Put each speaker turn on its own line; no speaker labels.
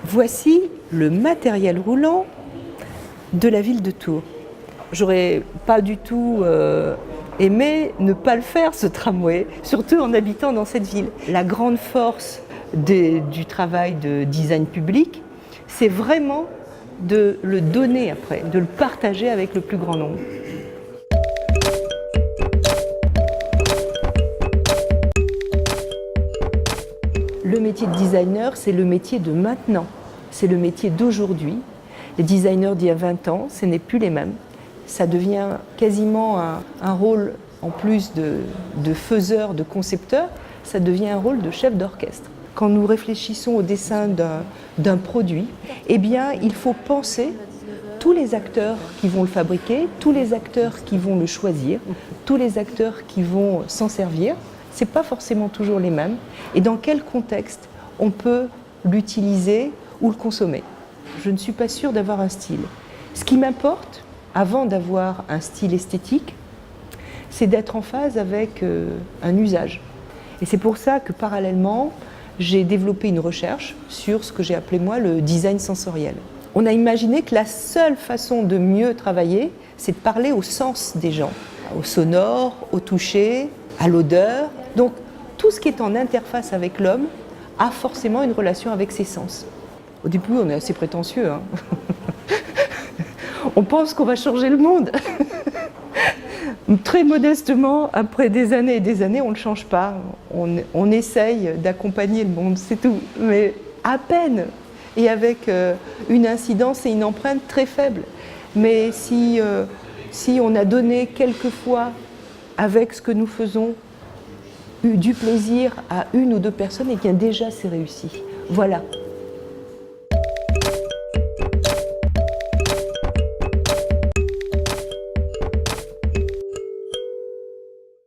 Voici le matériel roulant de la ville de Tours. J'aurais pas du tout aimé ne pas le faire, ce tramway, surtout en habitant dans cette ville. La grande force du travail de design public, c'est vraiment de le donner après, de le partager avec le plus grand nombre. Le métier de designer, c'est le métier de maintenant, c'est le métier d'aujourd'hui. Les designers d'il y a 20 ans, ce n'est plus les mêmes. Ça devient quasiment un rôle, en plus de faiseur, de concepteur, ça devient un rôle de chef d'orchestre. Quand nous réfléchissons au dessin d'un produit, eh bien, il faut penser tous les acteurs qui vont le fabriquer, tous les acteurs qui vont le choisir, tous les acteurs qui vont s'en servir. Ce n'est pas forcément toujours les mêmes. Et dans quel contexte on peut l'utiliser ou le consommer. Je ne suis pas sûre d'avoir un style. Ce qui m'importe, avant d'avoir un style esthétique, c'est d'être en phase avec un usage. Et c'est pour ça que parallèlement, j'ai développé une recherche sur ce que j'ai appelé moi le design sensoriel. On a imaginé que la seule façon de mieux travailler, c'est de parler au sens des gens, au sonore, au toucher, à l'odeur. Donc tout ce qui est en interface avec l'homme a forcément une relation avec ses sens. Au début, on est assez prétentieux. Hein. On pense qu'on va changer le monde. Très modestement, après des années et des années, on ne le change pas. On essaye d'accompagner le monde, c'est tout. Mais à peine, et avec une incidence et une empreinte très faible. Mais si on a donné quelquefois, avec ce que nous faisons, du plaisir à une ou deux personnes, et bien déjà c'est réussi. Voilà.